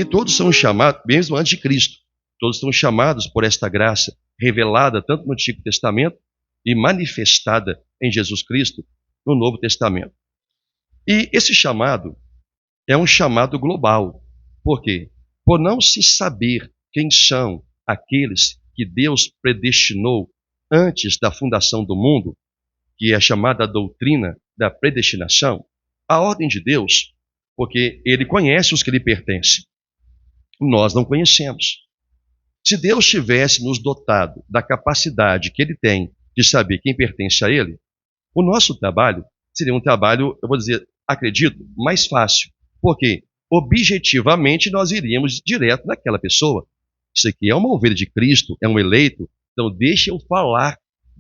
todos são chamados, mesmo antes de Cristo, todos são chamados por esta graça, revelada tanto no Antigo Testamento e manifestada em Jesus Cristo no Novo Testamento. E esse chamado é um chamado global. Por quê? Por não se saber quem são aqueles que Deus predestinou antes da fundação do mundo, que é a chamada doutrina da predestinação, a ordem de Deus, porque Ele conhece os que lhe pertencem. Nós não conhecemos. Se Deus tivesse nos dotado da capacidade que Ele tem de saber quem pertence a Ele, o nosso trabalho seria um trabalho, eu vou dizer, acredito, mais fácil. Porque, objetivamente, nós iríamos direto naquela pessoa. Isso aqui é uma ovelha de Cristo, é um eleito. Então, deixa eu falar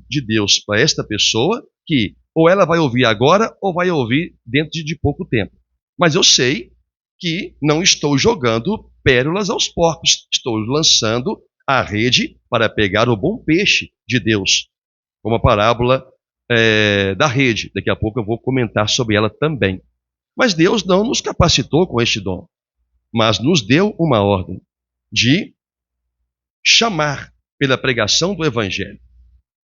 de Deus para esta pessoa que ou ela vai ouvir agora ou vai ouvir dentro de pouco tempo. Mas eu sei que não estou jogando pérolas aos porcos. Estou lançando a rede para pegar o bom peixe de Deus. Como a parábola da rede. Daqui a pouco eu vou comentar sobre ela também. Mas Deus não nos capacitou com este dom, mas nos deu uma ordem de chamar pela pregação do Evangelho.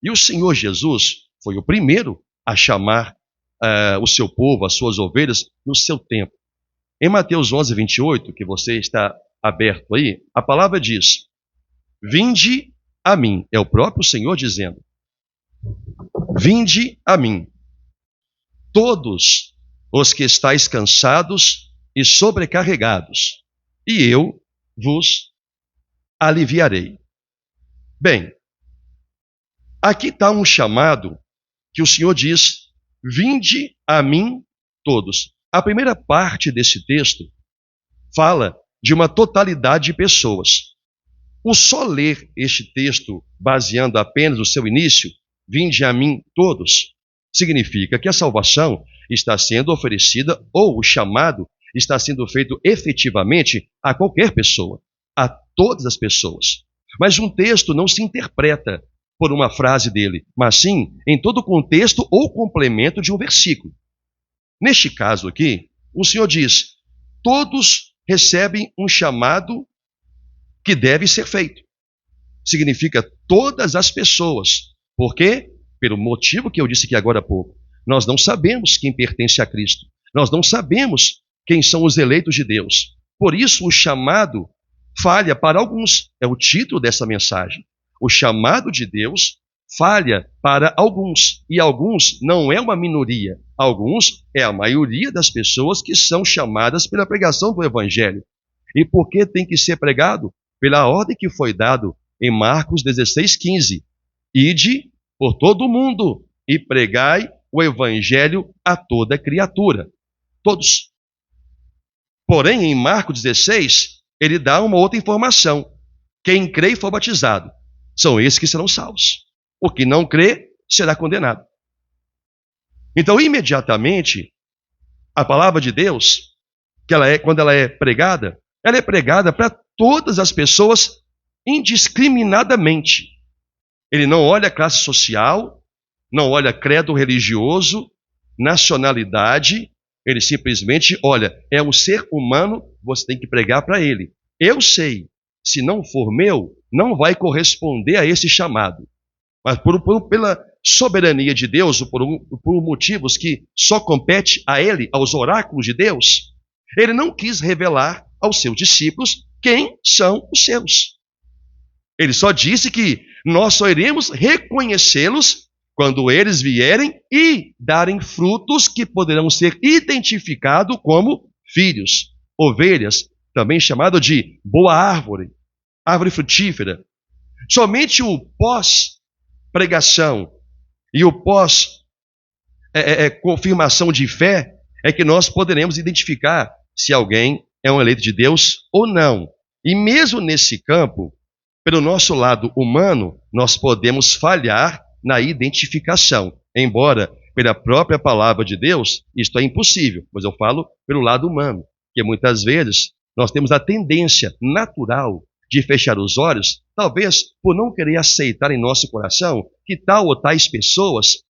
E o Senhor Jesus foi o primeiro a chamar o seu povo, as suas ovelhas, no seu tempo. Em Mateus 11, 28, que você está aberto aí, a palavra diz: vinde a mim, é o próprio Senhor dizendo, vinde a mim, todos os que estáis cansados e sobrecarregados, e eu vos aliviarei. Bem, aqui está um chamado que o Senhor diz, vinde a mim todos. A primeira parte desse texto fala de uma totalidade de pessoas. O só ler este texto, baseando apenas no seu início, vinde a mim todos, significa que a salvação está sendo oferecida, ou o chamado está sendo feito efetivamente a qualquer pessoa, a todas as pessoas. Mas um texto não se interpreta por uma frase dele, mas sim em todo o contexto ou complemento de um versículo. Neste caso aqui, o Senhor diz, todos recebem um chamado que deve ser feito. Significa todas as pessoas. Por quê? Pelo motivo que eu disse aqui agora há pouco. Nós não sabemos quem pertence a Cristo. Nós não sabemos quem são os eleitos de Deus. Por isso, o chamado falha para alguns. É o título dessa mensagem. O chamado de Deus falha para alguns. E alguns não é uma minoria. Alguns é a maioria das pessoas que são chamadas pela pregação do Evangelho. E por que tem que ser pregado? Pela ordem que foi dado em Marcos 16:15. Ide por todo o mundo e pregai o Evangelho a toda criatura. Todos. Porém, em Marcos 16, ele dá uma outra informação. Quem crê e for batizado, são esses que serão salvos. O que não crê, será condenado. Então, imediatamente, a palavra de Deus, quando ela é pregada para todas as pessoas indiscriminadamente. Ele não olha classe social, não olha credo religioso, nacionalidade, ele simplesmente olha, é um ser humano, você tem que pregar para ele. Eu sei, se não for meu, não vai corresponder a esse chamado. Mas pela soberania de Deus, por motivos que só compete a ele, aos oráculos de Deus, ele não quis revelar aos seus discípulos quem são os seus. Ele só disse que nós só iremos reconhecê-los quando eles vierem e darem frutos que poderão ser identificados como filhos, ovelhas, também chamado de boa árvore, árvore frutífera. Somente o pós-pregação e o pós-confirmação de fé é que nós poderemos identificar se alguém é um eleito de Deus ou não. E mesmo nesse campo, pelo nosso lado humano, nós podemos falhar na identificação. Embora, pela própria palavra de Deus, isto é impossível. Mas eu falo pelo lado humano, que muitas vezes nós temos a tendência natural de fechar os olhos, talvez por não querer aceitar em nosso coração que tal ou tais pessoas,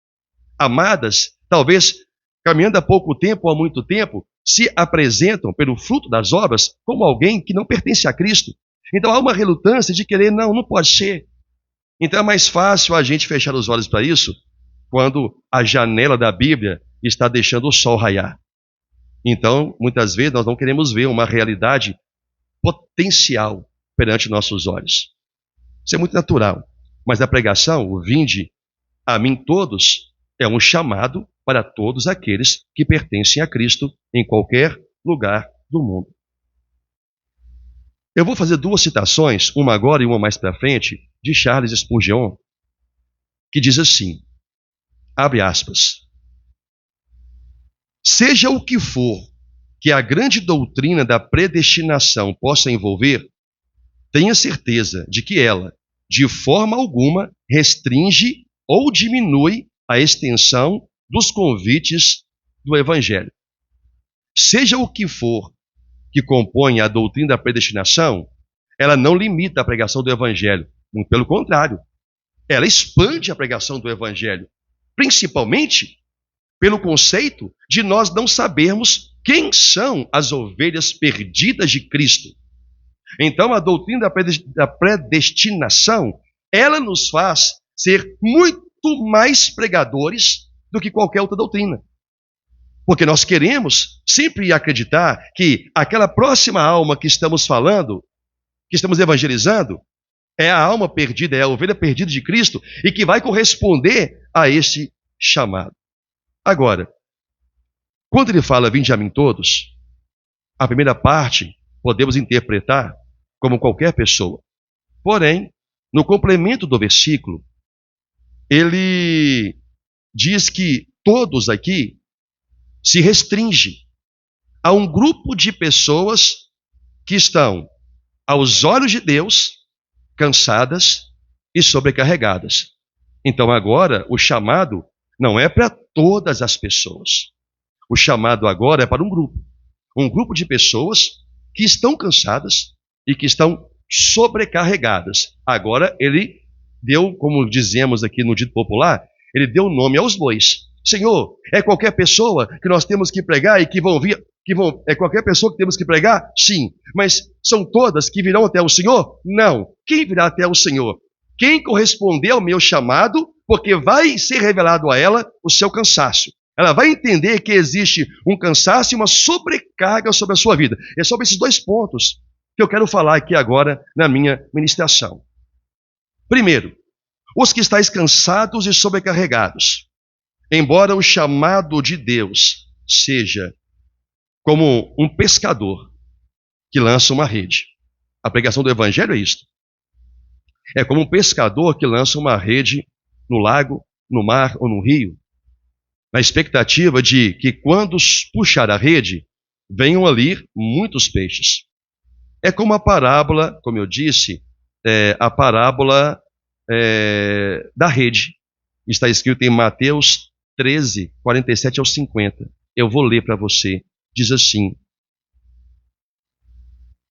amadas, talvez caminhando há pouco tempo ou há muito tempo, se apresentam pelo fruto das obras como alguém que não pertence a Cristo. Então há uma relutância de querer, não pode ser. Então é mais fácil a gente fechar os olhos para isso quando a janela da Bíblia está deixando o sol raiar. Então, muitas vezes nós não queremos ver uma realidade potencial perante nossos olhos. Isso é muito natural. Mas a pregação, o vinde a mim todos, é um chamado para todos aqueles que pertencem a Cristo em qualquer lugar do mundo. Eu vou fazer duas citações, uma agora e uma mais para frente, de Charles Spurgeon, que diz assim, abre aspas, seja o que for que a grande doutrina da predestinação possa envolver, tenha certeza de que ela, de forma alguma, restringe ou diminui a extensão dos convites do Evangelho. Seja o que for que compõe a doutrina da predestinação, ela não limita a pregação do Evangelho. Muito pelo contrário, ela expande a pregação do Evangelho, principalmente pelo conceito de nós não sabermos quem são as ovelhas perdidas de Cristo. Então, a doutrina da predestinação, ela nos faz ser muito mais pregadores do que qualquer outra doutrina. Porque nós queremos sempre acreditar que aquela próxima alma que estamos falando, que estamos evangelizando, é a alma perdida, é a ovelha perdida de Cristo e que vai corresponder a esse chamado. Agora, quando ele fala vinde a mim todos, a primeira parte podemos interpretar como qualquer pessoa. Porém, no complemento do versículo, ele diz que todos aqui se restringe a um grupo de pessoas que estão, aos olhos de Deus, cansadas e sobrecarregadas. Então agora o chamado não é para todas as pessoas. O chamado agora é para um grupo de pessoas que estão cansadas e que estão sobrecarregadas. Agora ele deu, como dizemos aqui no dito popular, ele deu nome aos bois. Senhor, é qualquer pessoa que nós temos que pregar e que vão vir, é qualquer pessoa que temos que pregar? Sim. Mas são todas que virão até o Senhor? Não. Quem virá até o Senhor? Quem corresponder ao meu chamado, porque vai ser revelado a ela o seu cansaço. Ela vai entender que existe um cansaço e uma sobrecarga sobre a sua vida. É sobre esses dois pontos que eu quero falar aqui agora na minha ministração. Primeiro, os que estáis cansados e sobrecarregados. Embora o chamado de Deus seja como um pescador que lança uma rede. A pregação do Evangelho é isto. É como um pescador que lança uma rede no lago, no mar ou no rio, na expectativa de que quando puxar a rede, venham ali muitos peixes. É como a parábola, como eu disse, a parábola da rede. Está escrito em Mateus 13, 47 ao 50. Eu vou ler para você. Diz assim: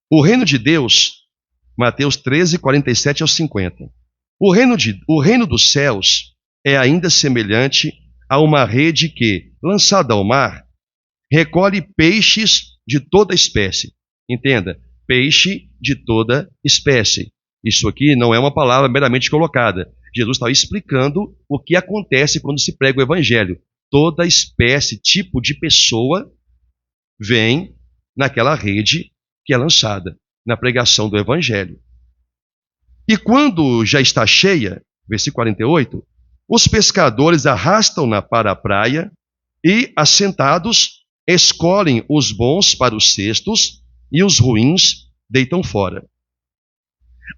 o reino de Deus, Mateus 13, 47 ao 50. O reino dos céus é ainda semelhante a uma rede que, lançada ao mar, recolhe peixes de toda espécie. Entenda, peixe de toda espécie. Isso aqui não é uma palavra meramente colocada. Jesus está explicando o que acontece quando se prega o Evangelho. Toda espécie, tipo de pessoa vem naquela rede que é lançada, na pregação do Evangelho. E quando já está cheia, versículo 48, os pescadores arrastam-na para a praia e, assentados, escolhem os bons para os cestos e os ruins deitam fora.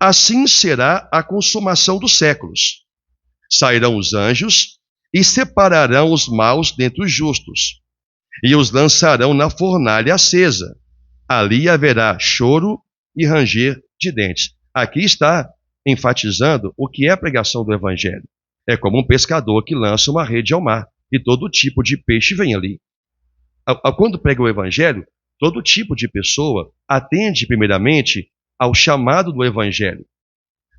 Assim será a consumação dos séculos. Sairão os anjos e separarão os maus dentre os justos, e os lançarão na fornalha acesa. Ali haverá choro e ranger de dentes. Aqui está enfatizando o que é a pregação do Evangelho. É como um pescador que lança uma rede ao mar, e todo tipo de peixe vem ali. Quando prega o Evangelho, todo tipo de pessoa atende primeiramente ao chamado do Evangelho.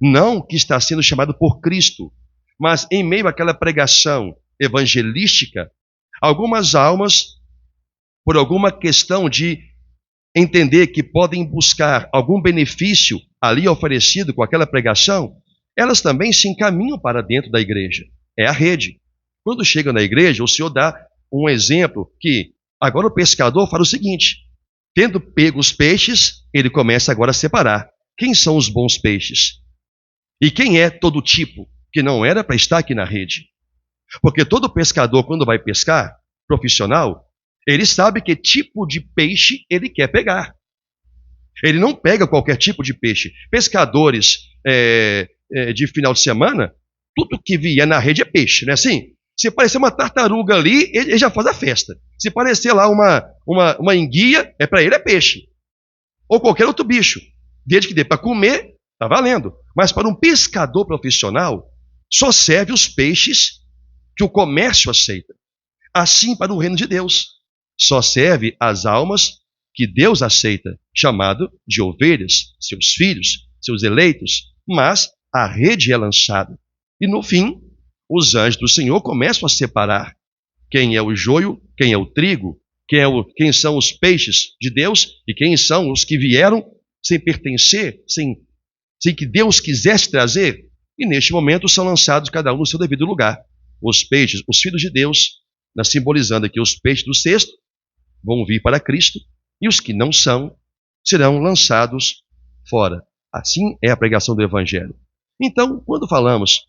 Não que está sendo chamado por Cristo, mas em meio àquela pregação evangelística, algumas almas por alguma questão de entender que podem buscar algum benefício ali oferecido com aquela pregação, elas também se encaminham para dentro da igreja. É a rede. Quando chegam na igreja, o Senhor dá um exemplo que agora o pescador fala o seguinte: tendo pego os peixes, ele começa agora a separar. Quem são os bons peixes? E quem é todo tipo que não era para estar aqui na rede? Porque todo pescador, quando vai pescar, profissional, ele sabe que tipo de peixe ele quer pegar. Ele não pega qualquer tipo de peixe. Pescadores de final de semana, tudo que vier na rede é peixe, não é assim? Se aparecer uma tartaruga ali, ele já faz a festa. Se aparecer lá uma enguia, para ele é peixe. Ou qualquer outro bicho. Desde que dê para comer, está valendo. Mas para um pescador profissional, só serve os peixes que o comércio aceita. Assim para o reino de Deus. Só serve as almas que Deus aceita, chamado de ovelhas, seus filhos, seus eleitos. Mas a rede é lançada. E no fim, os anjos do Senhor começam a separar quem é o joio, quem é o trigo, quem são os peixes de Deus e quem são os que vieram sem pertencer, sem que Deus quisesse trazer. E neste momento são lançados cada um no seu devido lugar. Os peixes, os filhos de Deus, simbolizando aqui os peixes do cesto, vão vir para Cristo, e os que não são serão lançados fora. Assim é a pregação do Evangelho. Então, quando falamos,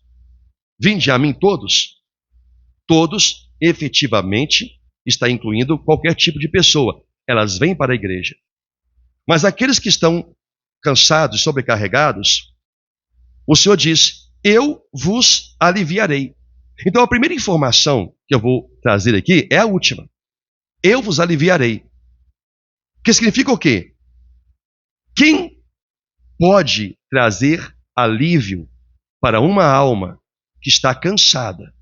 vinde a mim todos, todos efetivamente está incluindo qualquer tipo de pessoa. Elas vêm para a igreja. Mas aqueles que estão cansados, sobrecarregados, o Senhor diz: eu vos aliviarei. Então a primeira informação que eu vou trazer aqui é a última. Eu vos aliviarei. Que significa o quê? Quem pode trazer alívio para uma alma que está cansada,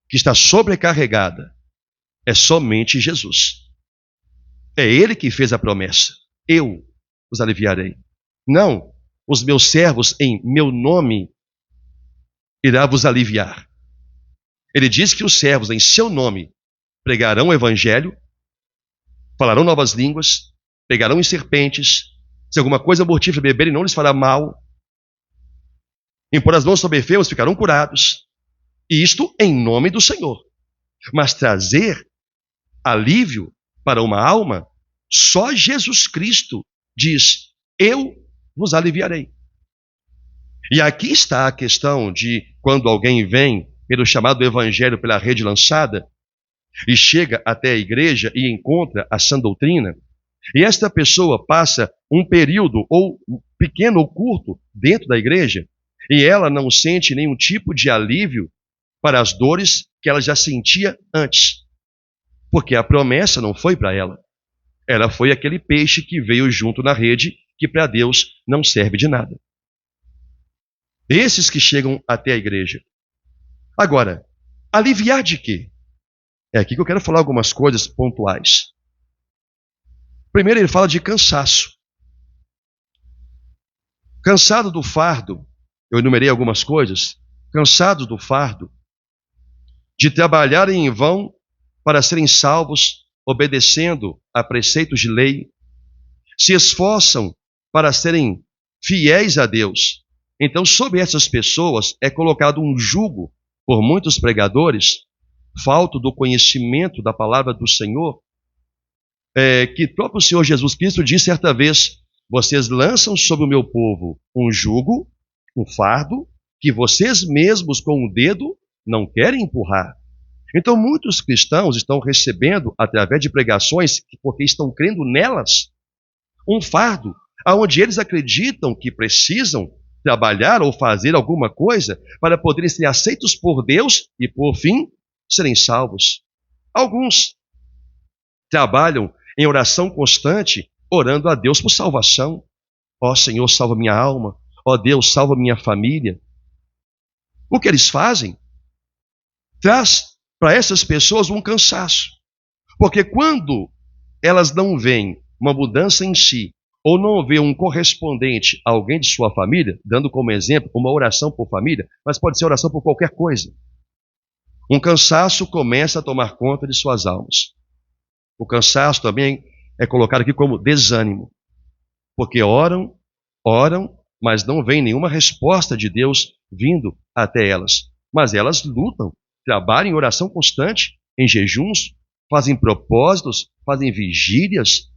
que está sobrecarregada? É somente Jesus. É Ele que fez a promessa. Eu os aliviarei. Não, os meus servos em meu nome irá vos aliviar. Ele diz que os servos em seu nome pregarão o evangelho, falarão novas línguas, pegarão em serpentes, se alguma coisa mortífera beberem não lhes fará mal, impor as mãos sobre enfermos ficarão curados, e isto em nome do Senhor. Mas trazer alívio para uma alma, só Jesus Cristo diz: eu vos aliviarei. E aqui está a questão de quando alguém vem pelo chamado evangelho, pela rede lançada, e chega até a igreja e encontra a sã doutrina, e esta pessoa passa um período, ou pequeno ou curto, dentro da igreja, e ela não sente nenhum tipo de alívio para as dores que ela já sentia antes. Porque a promessa não foi para ela. Ela foi aquele peixe que veio junto na rede, que para Deus não serve de nada. Esses que chegam até a igreja. Agora, aliviar de quê? É aqui que eu quero falar algumas coisas pontuais. Primeiro, ele fala de cansaço. Cansado do fardo, eu enumerei algumas coisas. Cansados do fardo, de trabalharem em vão para serem salvos, obedecendo a preceitos de lei, se esforçam para serem fiéis a Deus. Então, sobre essas pessoas é colocado um jugo por muitos pregadores, falta do conhecimento da palavra do Senhor, que próprio Senhor Jesus Cristo disse certa vez: vocês lançam sobre o meu povo um jugo, um fardo, que vocês mesmos com o dedo não querem empurrar. Então muitos cristãos estão recebendo, através de pregações, porque estão crendo nelas, um fardo, onde eles acreditam que precisam trabalhar ou fazer alguma coisa para poderem ser aceitos por Deus e, por fim, serem salvos. Alguns trabalham em oração constante, orando a Deus por salvação. Ó Senhor, salva minha alma. Ó Deus, salva minha família. O que eles fazem? Traz para essas pessoas um cansaço. Porque quando elas não veem uma mudança em si, ou não vê um correspondente a alguém de sua família, dando como exemplo uma oração por família, mas pode ser oração por qualquer coisa, um cansaço começa a tomar conta de suas almas. O cansaço também é colocado aqui como desânimo. Porque oram, mas não vem nenhuma resposta de Deus vindo até elas. Mas elas lutam, trabalham em oração constante, em jejuns, fazem propósitos, fazem vigílias,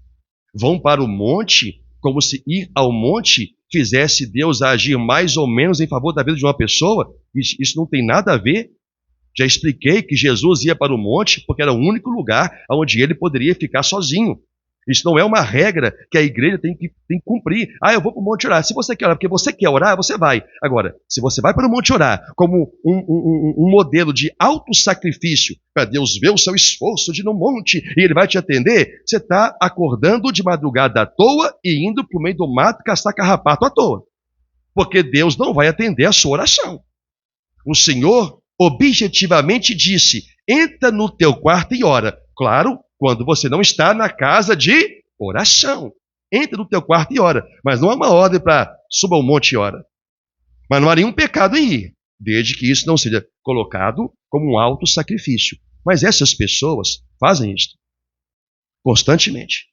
vão para o monte, como se ir ao monte fizesse Deus agir mais ou menos em favor da vida de uma pessoa. Isso não tem nada a ver. Já expliquei que Jesus ia para o monte porque era o único lugar onde ele poderia ficar sozinho. Isso não é uma regra que a igreja tem que cumprir. Eu vou para o monte orar. Se você quer orar, porque você quer orar, você vai. Agora, se você vai para o monte orar como um modelo de autossacrifício, para Deus ver o seu esforço de ir no monte e ele vai te atender, você está acordando de madrugada à toa e indo para o meio do mato caçar carrapato à toa. Porque Deus não vai atender a sua oração. O Senhor objetivamente disse: entra no teu quarto e ora. Claro, quando você não está na casa de oração. Entra no teu quarto e ora. Mas não há uma ordem para suba ao monte e ora. Mas não há nenhum pecado em ir, desde que isso não seja colocado como um auto-sacrifício. Mas essas pessoas fazem isso constantemente.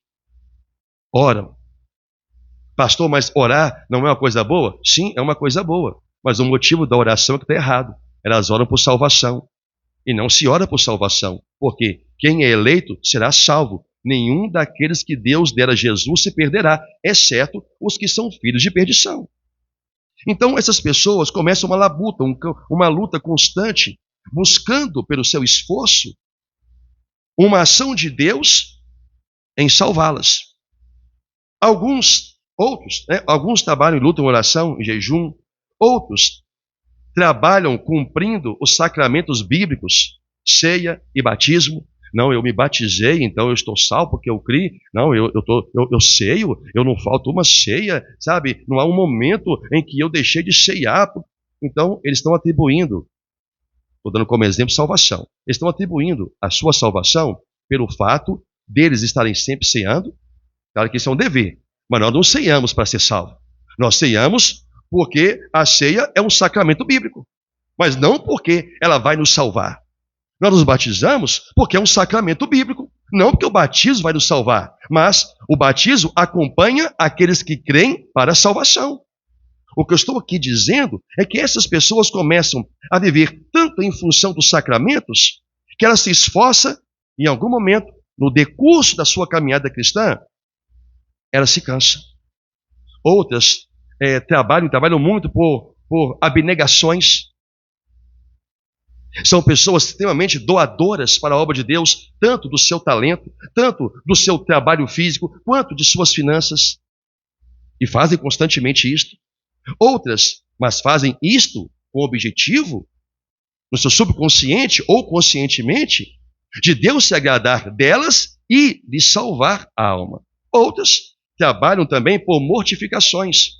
Oram. Pastor, mas orar não é uma coisa boa? Sim, é uma coisa boa. Mas o motivo da oração é que está errado. Elas oram por salvação. E não se ora por salvação. Porque quem é eleito será salvo. Nenhum daqueles que Deus dera a Jesus se perderá, exceto os que são filhos de perdição. Então essas pessoas começam uma luta constante, buscando pelo seu esforço uma ação de Deus em salvá-las. Alguns trabalham em luta, em oração, em jejum. Outros trabalham cumprindo os sacramentos bíblicos, ceia e batismo. Não, eu me batizei, então eu estou salvo porque eu criei. Não, eu ceio, eu não falto uma ceia, sabe? Não há um momento em que eu deixei de ceiar. Então, eles estão atribuindo, estou dando como exemplo salvação, eles estão atribuindo a sua salvação pelo fato deles estarem sempre ceando. Claro que isso é um dever, mas nós não ceiamos para ser salvo. Nós ceiamos porque a ceia é um sacramento bíblico, mas não porque ela vai nos salvar. Nós nos batizamos porque é um sacramento bíblico, não porque o batismo vai nos salvar, mas o batismo acompanha aqueles que creem para a salvação. O que eu estou aqui dizendo é que essas pessoas começam a viver tanto em função dos sacramentos que ela se esforça, em algum momento, no decurso da sua caminhada cristã, ela se cansa. Outras trabalham muito por abnegações. São pessoas extremamente doadoras para a obra de Deus, tanto do seu talento, tanto do seu trabalho físico, quanto de suas finanças. E fazem constantemente isto. Outras, mas fazem isto com o objetivo, no seu subconsciente ou conscientemente, de Deus se agradar delas e de salvar a alma. Outras trabalham também por mortificações.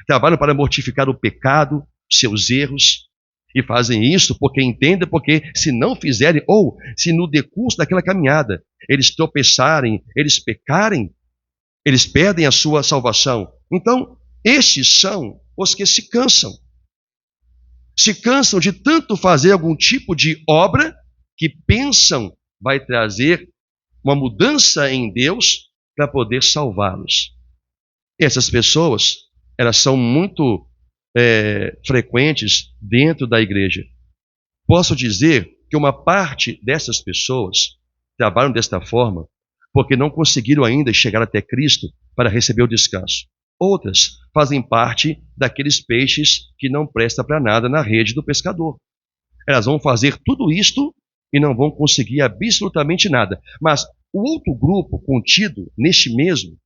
Trabalham para mortificar o pecado, seus erros, e fazem isso porque entendem, porque se não fizerem, ou se no decurso daquela caminhada, eles tropeçarem, eles pecarem, eles perdem a sua salvação. Então, estes são os que se cansam. Se cansam de tanto fazer algum tipo de obra que pensam vai trazer uma mudança em Deus para poder salvá-los. Essas pessoas, elas são muito frequentes dentro da igreja. Posso dizer que uma parte dessas pessoas trabalham desta forma porque não conseguiram ainda chegar até Cristo para receber o descanso. Outras fazem parte daqueles peixes que não prestam para nada na rede do pescador. Elas vão fazer tudo isto e não vão conseguir absolutamente nada. Mas o outro grupo contido neste mesmo,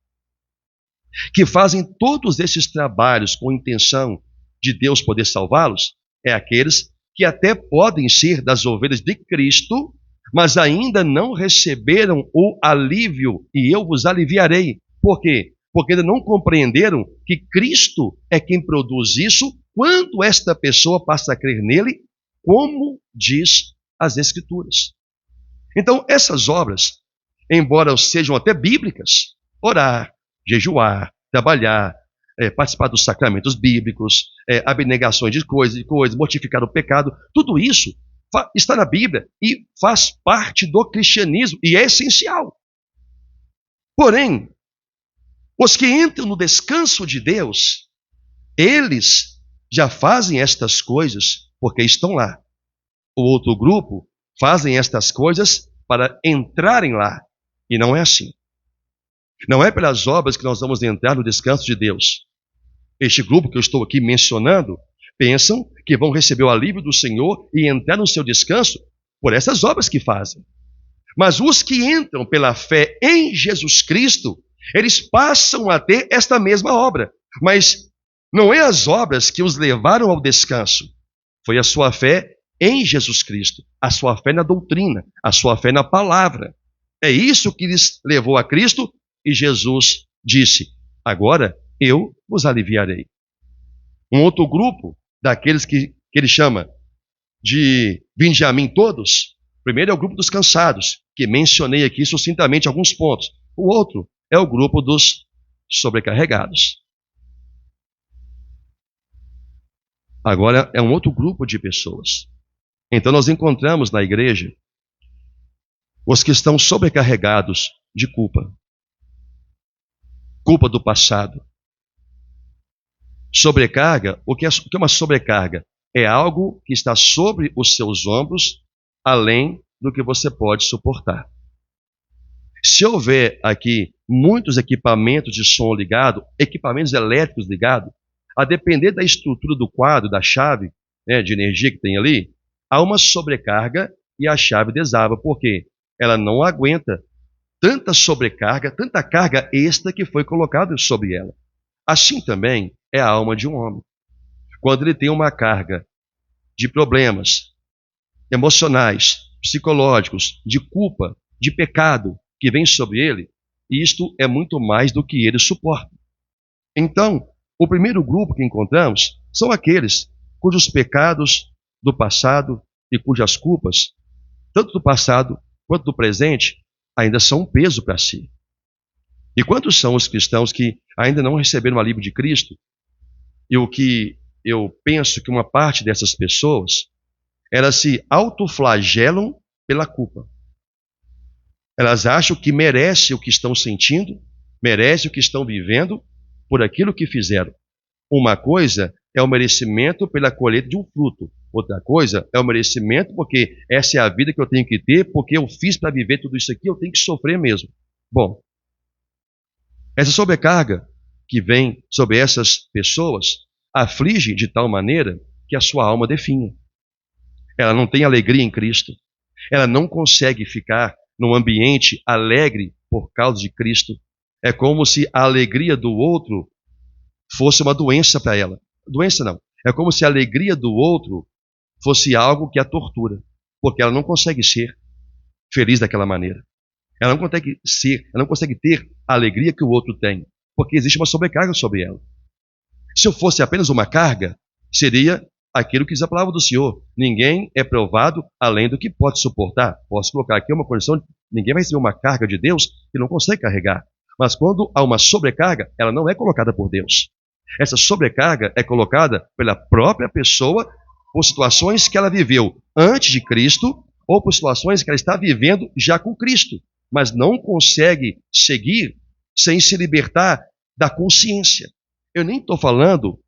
que fazem todos esses trabalhos com intenção de Deus poder salvá-los, é aqueles que até podem ser das ovelhas de Cristo, mas ainda não receberam o alívio, e eu vos aliviarei. Por quê? Porque ainda não compreenderam que Cristo é quem produz isso quando esta pessoa passa a crer nele, como diz as Escrituras. Então, essas obras, embora sejam até bíblicas, orar, jejuar, trabalhar, participar dos sacramentos bíblicos, abnegações de coisas, mortificar o pecado, tudo isso está na Bíblia e faz parte do cristianismo e é essencial. Porém, os que entram no descanso de Deus, eles já fazem estas coisas porque estão lá. O outro grupo fazem estas coisas para entrarem lá. E não é assim. Não é pelas obras que nós vamos entrar no descanso de Deus. Este grupo que eu estou aqui mencionando, pensam que vão receber o alívio do Senhor e entrar no seu descanso por essas obras que fazem. Mas os que entram pela fé em Jesus Cristo, eles passam a ter esta mesma obra. Mas não é as obras que os levaram ao descanso. Foi a sua fé em Jesus Cristo, a sua fé na doutrina, a sua fé na palavra. É isso que lhes levou a Cristo e Jesus disse: agora eu vos aliviarei. Um outro grupo daqueles que ele chama de vinde a mim todos, primeiro é o grupo dos cansados, que mencionei aqui sucintamente alguns pontos. O outro é o grupo dos sobrecarregados. Agora é um outro grupo de pessoas. Então nós encontramos na igreja os que estão sobrecarregados de culpa. Culpa do passado. Sobrecarga, o que é uma sobrecarga? É algo que está sobre os seus ombros, além do que você pode suportar. Se houver aqui muitos equipamentos de som ligados, equipamentos elétricos ligados, a depender da estrutura do quadro, da chave, de energia que tem ali, há uma sobrecarga e a chave desaba. Por quê? Ela não aguenta tanta sobrecarga, tanta carga extra que foi colocada sobre ela. Assim também é a alma de um homem. Quando ele tem uma carga de problemas emocionais, psicológicos, de culpa, de pecado que vem sobre ele, isto é muito mais do que ele suporta. Então, o primeiro grupo que encontramos são aqueles cujos pecados do passado e cujas culpas, tanto do passado quanto do presente, ainda são um peso para si. E quantos são os cristãos que ainda não receberam o alívio de Cristo? E o que eu penso que uma parte dessas pessoas, elas se autoflagelam pela culpa. Elas acham que merece o que estão sentindo, merece o que estão vivendo por aquilo que fizeram. Uma coisa é o merecimento pela colheita de um fruto. Outra coisa é o merecimento porque essa é a vida que eu tenho que ter, porque eu fiz para viver tudo isso aqui, eu tenho que sofrer mesmo. Bom, essa sobrecarga que vem sobre essas pessoas aflige de tal maneira que a sua alma definha. Ela não tem alegria em Cristo. Ela não consegue ficar num ambiente alegre por causa de Cristo. É como se a alegria do outro fosse uma doença para ela. Doença não. É como se a alegria do outro fosse algo que a tortura, porque ela não consegue ser feliz daquela maneira. Ela não consegue ser, ela não consegue ter a alegria que o outro tem, porque existe uma sobrecarga sobre ela. Se eu fosse apenas uma carga, seria aquilo que diz a palavra do Senhor: ninguém é provado além do que pode suportar. Posso colocar aqui uma condição: ninguém vai receber uma carga de Deus que não consegue carregar. Mas quando há uma sobrecarga, ela não é colocada por Deus. Essa sobrecarga é colocada pela própria pessoa por situações que ela viveu antes de Cristo ou por situações que ela está vivendo já com Cristo, mas não consegue seguir sem se libertar da consciência. Eu nem estou falando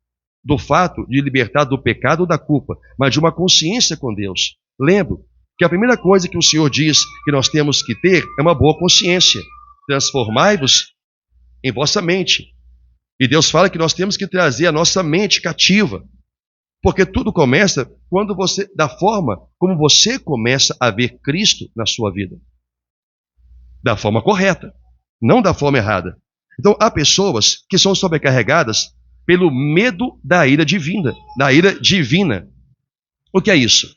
do fato de libertar do pecado ou da culpa, mas de uma consciência com Deus. Lembro que a primeira coisa que o Senhor diz que nós temos que ter é uma boa consciência. Transformai-vos em vossa mente. E Deus fala que nós temos que trazer a nossa mente cativa, porque tudo começa quando você, da forma como você começa a ver Cristo na sua vida. Da forma correta, não da forma errada. Então, há pessoas que são sobrecarregadas pelo medo da ira divina, O que é isso?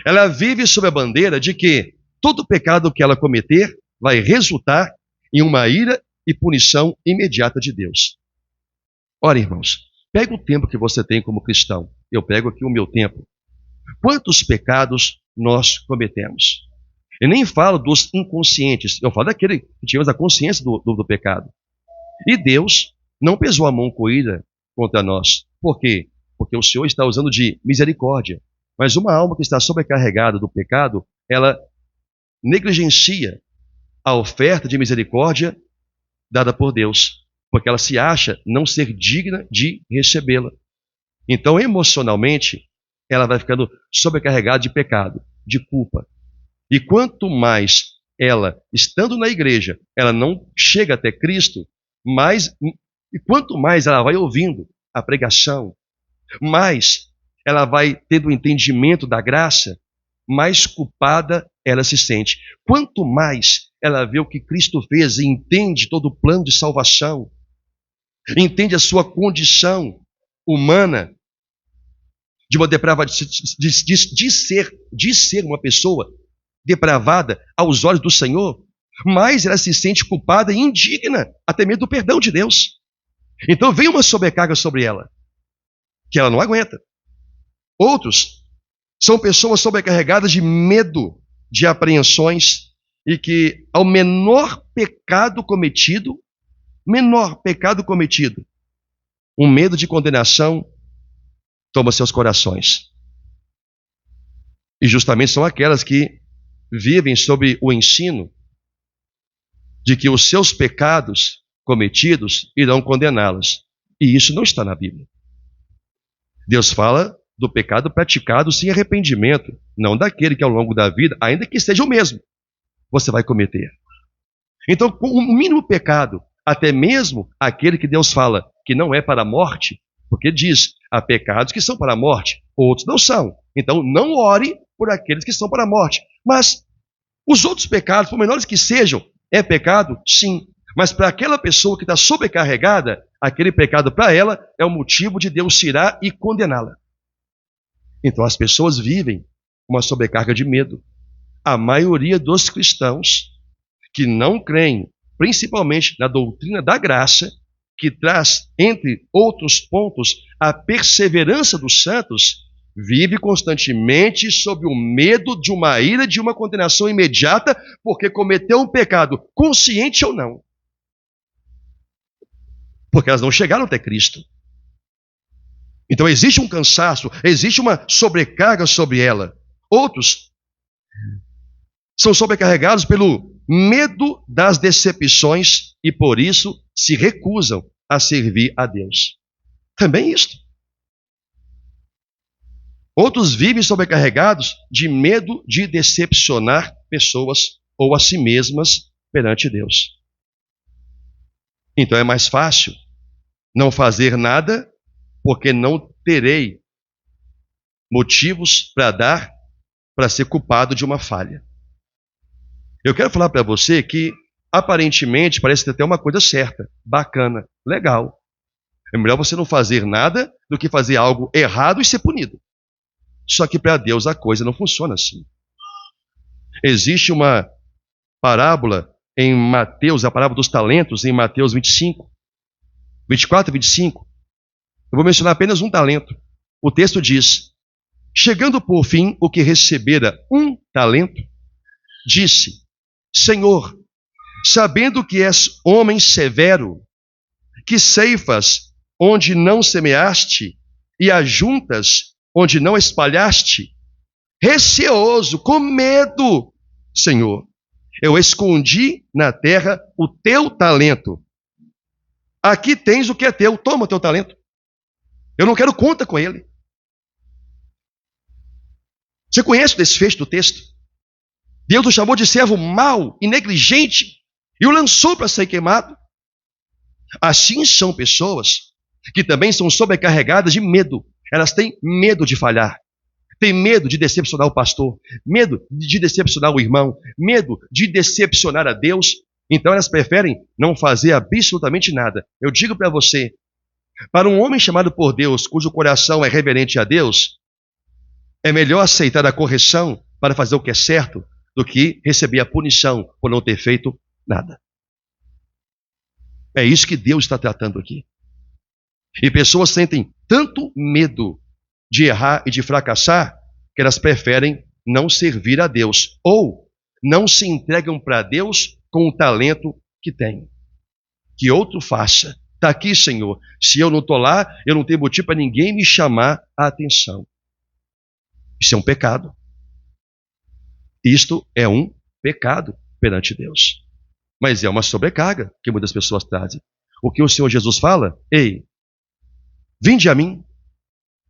Ela vive sob a bandeira de que todo pecado que ela cometer vai resultar em uma ira e punição imediata de Deus. Ora, irmãos, pega o tempo que você tem como cristão. Eu pego aqui o meu tempo. Quantos pecados nós cometemos? Eu nem falo dos inconscientes, eu falo daquele que tivemos a consciência do pecado. E Deus não pesou a mão com ira contra nós. Por quê? Porque o Senhor está usando de misericórdia. Mas uma alma que está sobrecarregada do pecado, ela negligencia a oferta de misericórdia dada por Deus, porque ela se acha não ser digna de recebê-la. Então, emocionalmente, ela vai ficando sobrecarregada de pecado, de culpa. E quanto mais ela, estando na igreja, ela não chega até Cristo, e quanto mais ela vai ouvindo a pregação, mais ela vai tendo o entendimento da graça, mais culpada ela se sente. Quanto mais ela vê o que Cristo fez e entende todo o plano de salvação, entende a sua condição humana, de uma depravada, de ser uma pessoa depravada aos olhos do Senhor, mais ela se sente culpada e indigna, até mesmo do perdão de Deus. Então vem uma sobrecarga sobre ela, que ela não aguenta. Outros são pessoas sobrecarregadas de medo, de apreensões, e que ao menor pecado cometido, um medo de condenação toma seus corações. E justamente são aquelas que vivem sob o ensino de que os seus pecados cometidos irão condená-las. E isso não está na Bíblia. Deus fala do pecado praticado sem arrependimento, não daquele que ao longo da vida, ainda que seja o mesmo, você vai cometer. Então, com o mínimo pecado, até mesmo aquele que Deus fala que não é para a morte, porque diz, há pecados que são para a morte, outros não são. Então, não ore por aqueles que são para a morte. Mas os outros pecados, por menores que sejam, é pecado? Sim. Mas para aquela pessoa que está sobrecarregada, aquele pecado para ela é o motivo de Deus se irar e condená-la. Então as pessoas vivem uma sobrecarga de medo. A maioria dos cristãos que não creem, principalmente na doutrina da graça, que traz, entre outros pontos, a perseverança dos santos, vive constantemente sob o medo de uma ira, de uma condenação imediata, porque cometeu um pecado, consciente ou não. Porque elas não chegaram até Cristo. Então existe um cansaço, existe uma sobrecarga sobre ela. Outros são sobrecarregados pelo medo das decepções e por isso se recusam a servir a Deus. Também isto. Outros vivem sobrecarregados de medo de decepcionar pessoas ou a si mesmas perante Deus. Então é mais fácil não fazer nada, porque não terei motivos para dar para ser culpado de uma falha. Eu quero falar para você que aparentemente parece até uma coisa certa, bacana, legal. É melhor você não fazer nada do que fazer algo errado e ser punido. Só que para Deus a coisa não funciona assim. Existe uma parábola em Mateus, a parábola dos talentos, em Mateus 24 e 25. Eu vou mencionar apenas um talento. O texto diz, chegando por fim o que recebera um talento, disse, Senhor, sabendo que és homem severo, que ceifas onde não semeaste e ajuntas onde não espalhaste, receoso, com medo, Senhor, eu escondi na terra o teu talento. Aqui tens o que é teu, toma o teu talento. Eu não quero conta com ele. Você conhece o desfecho do texto? Deus o chamou de servo mau e negligente e o lançou para ser queimado. Assim são pessoas que também são sobrecarregadas de medo. Elas têm medo de falhar. Têm medo de decepcionar o pastor. Medo de decepcionar o irmão. Medo de decepcionar a Deus. Então elas preferem não fazer absolutamente nada. Eu digo para você, para um homem chamado por Deus, cujo coração é reverente a Deus, é melhor aceitar a correção para fazer o que é certo do que receber a punição por não ter feito nada. É isso que Deus está tratando aqui. E pessoas sentem tanto medo de errar e de fracassar que elas preferem não servir a Deus ou não se entregam para Deus com o talento que têm. Que outro faça. Está aqui, Senhor. Se eu não estou lá, eu não tenho motivo para ninguém me chamar a atenção. Isso é um pecado. Isto é um pecado perante Deus. mas é uma sobrecarga que muitas pessoas trazem. O que o Senhor Jesus fala? Ei, vinde a mim,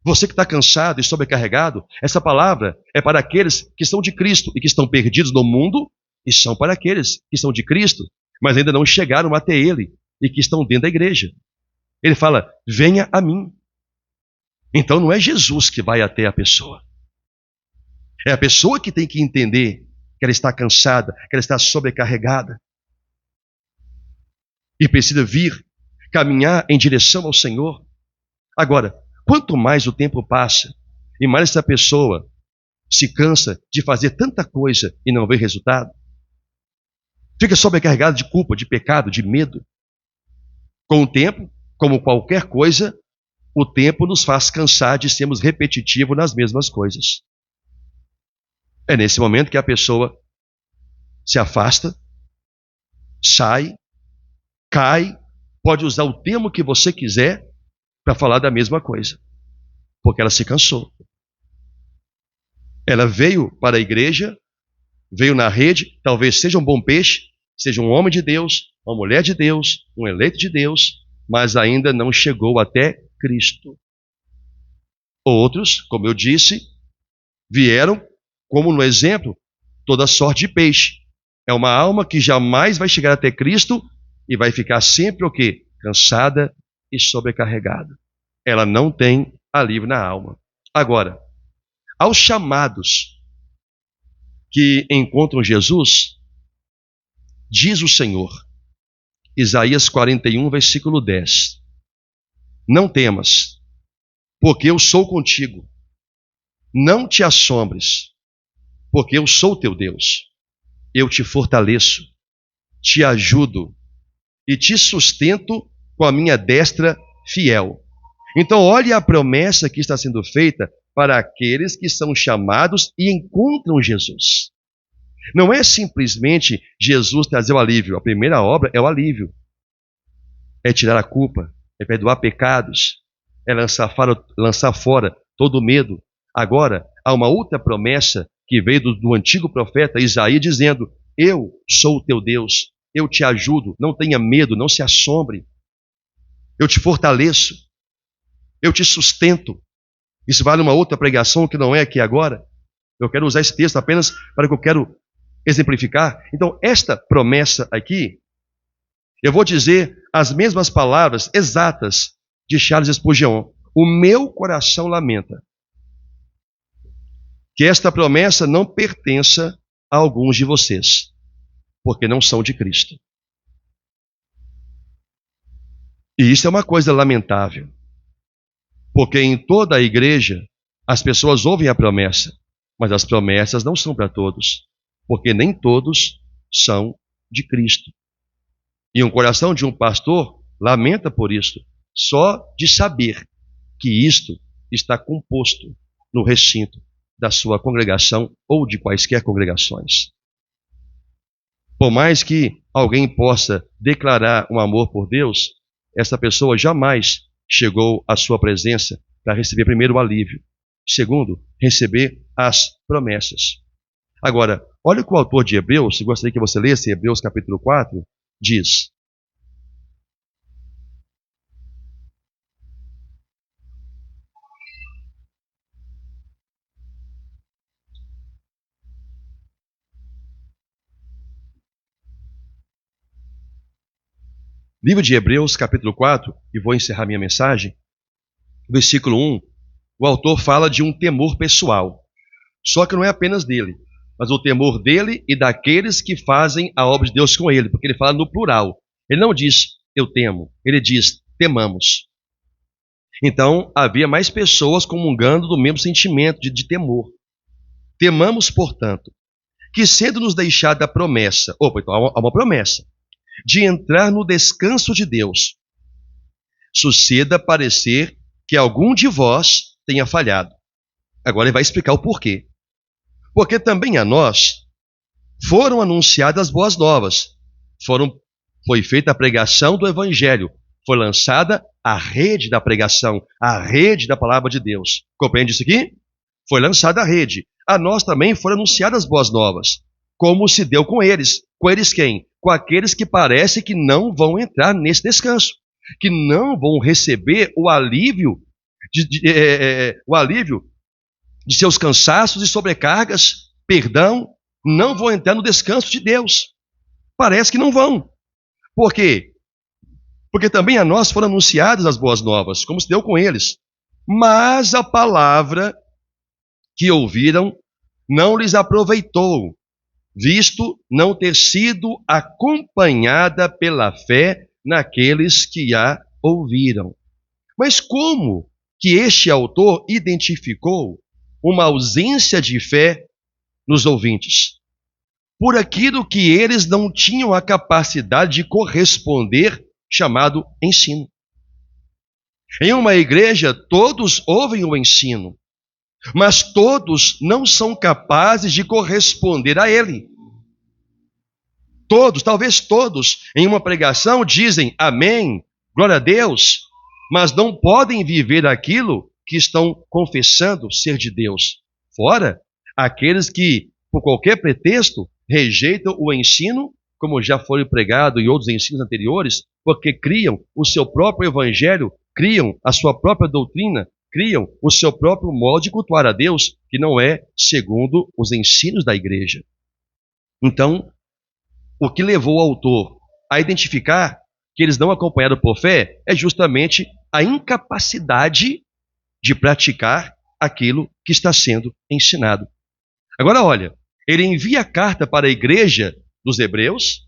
você que está cansado e sobrecarregado. Essa palavra é para aqueles que são de Cristo e que estão perdidos no mundo, e são para aqueles que são de Cristo, mas ainda não chegaram até Ele e que estão dentro da igreja. Ele fala, venha a mim. Então não é Jesus que vai até a pessoa. É a pessoa que tem que entender que ela está cansada, que ela está sobrecarregada. E precisa vir, caminhar em direção ao Senhor. Agora, quanto mais o tempo passa, e mais essa pessoa se cansa de fazer tanta coisa e não vê resultado, fica sobrecarregada de culpa, de pecado, de medo. Com o tempo, como qualquer coisa, o tempo nos faz cansar de sermos repetitivos nas mesmas coisas. É nesse momento que a pessoa se afasta, sai, cai, pode usar o termo que você quiser para falar da mesma coisa, porque ela se cansou. Ela veio para a igreja, veio na rede, talvez seja um bom peixe, seja um homem de Deus, uma mulher de Deus, um eleito de Deus, mas ainda não chegou até Cristo. Outros, como eu disse, vieram, como no exemplo, toda sorte de peixe. É uma alma que jamais vai chegar até Cristo e vai ficar sempre o quê? Cansada e sobrecarregada. Ela não tem alívio na alma. Agora, aos chamados que encontram Jesus, diz o Senhor, Isaías 41, versículo 10, não temas, porque eu sou contigo. Não te assombres, porque eu sou teu Deus. Eu te fortaleço, te ajudo e te sustento com a minha destra fiel. Então, olhe a promessa que está sendo feita para aqueles que são chamados e encontram Jesus. Não é simplesmente Jesus trazer o alívio. A primeira obra é o alívio. É tirar a culpa, é perdoar pecados, é lançar fora todo o medo. Agora, há uma outra promessa que veio do antigo profeta Isaías dizendo, eu sou o teu Deus, eu te ajudo, não tenha medo, não se assombre. Eu te fortaleço, eu te sustento. Isso vale uma outra pregação que não é aqui agora. Eu quero usar esse texto apenas para que eu quero exemplificar. Então, esta promessa aqui, eu vou dizer as mesmas palavras exatas de Charles Spurgeon. O meu coração lamenta que esta promessa não pertença a alguns de vocês, porque não são de Cristo. E isso é uma coisa lamentável, porque em toda a igreja as pessoas ouvem a promessa, mas as promessas não são para todos, porque nem todos são de Cristo. E um coração de um pastor lamenta por isso, só de saber que isto está composto no recinto da sua congregação ou de quaisquer congregações. Por mais que alguém possa declarar um amor por Deus, essa pessoa jamais chegou à sua presença para receber primeiro o alívio, segundo, receber as promessas. Agora, olha o que o autor de Hebreus, eu gostaria que você lesse Hebreus capítulo 4, diz. Livro de Hebreus, capítulo 4, e vou encerrar minha mensagem. Versículo 1, o autor fala de um temor pessoal. Só que não é apenas dele, mas o temor dele e daqueles que fazem a obra de Deus com ele, porque ele fala no plural. Ele não diz, eu temo, ele diz, temamos. Então, havia mais pessoas comungando do mesmo sentimento de temor. Temamos, portanto, que sendo nos deixada a promessa, então há uma promessa, de entrar no descanso de Deus, suceda parecer que algum de vós tenha falhado. Agora ele vai explicar o porquê. Porque também a nós foram anunciadas boas novas, foi feita a pregação do Evangelho, foi lançada a rede da pregação, a rede da palavra de Deus. Compreende isso aqui? Foi lançada a rede. A nós também foram anunciadas boas novas, como se deu com eles. Com eles quem? com aqueles que parece que não vão entrar nesse descanso, que não vão receber o alívio de seus cansaços e sobrecargas, perdão, não vão entrar no descanso de Deus. Parece que não vão. Por quê? Porque também a nós foram anunciadas as boas novas, como se deu com eles. Mas a palavra que ouviram não lhes aproveitou, visto não ter sido acompanhada pela fé naqueles que a ouviram. Mas como que este autor identificou uma ausência de fé nos ouvintes? Por aquilo que eles não tinham a capacidade de corresponder, chamado ensino. Em uma igreja, todos ouvem o ensino, mas todos não são capazes de corresponder a ele. Todos, talvez todos, em uma pregação dizem amém, glória a Deus, mas não podem viver aquilo que estão confessando ser de Deus. Fora aqueles que, por qualquer pretexto, rejeitam o ensino, como já foi pregado em outros ensinos anteriores, porque criam o seu próprio evangelho, criam a sua própria doutrina, criam o seu próprio modo de cultuar a Deus, que não é segundo os ensinos da igreja. Então, o que levou o autor a identificar que eles não acompanharam por fé é justamente a incapacidade de praticar aquilo que está sendo ensinado. Agora, olha, ele envia a carta para a igreja dos Hebreus,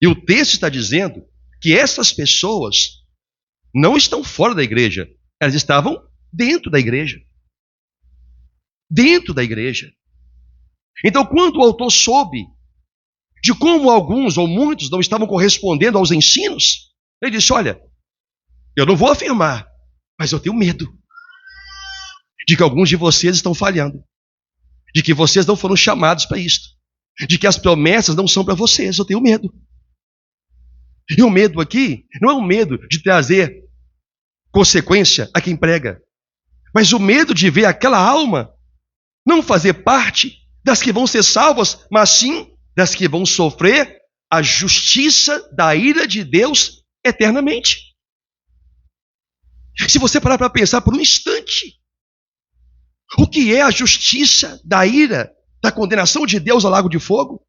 e o texto está dizendo que essas pessoas não estão fora da igreja, elas estavam dentro da igreja. Dentro da igreja. Então, quando o autor soube de como alguns ou muitos não estavam correspondendo aos ensinos, ele disse, olha, eu não vou afirmar, mas eu tenho medo de que alguns de vocês estão falhando, de que vocês não foram chamados para isto, de que as promessas não são para vocês, eu tenho medo. E o medo aqui não é um medo de trazer consequência a quem prega, mas o medo de ver aquela alma não fazer parte das que vão ser salvas, mas sim das que vão sofrer a justiça da ira de Deus eternamente. Se você parar para pensar por um instante, o que é a justiça da ira, da condenação de Deus ao lago de fogo?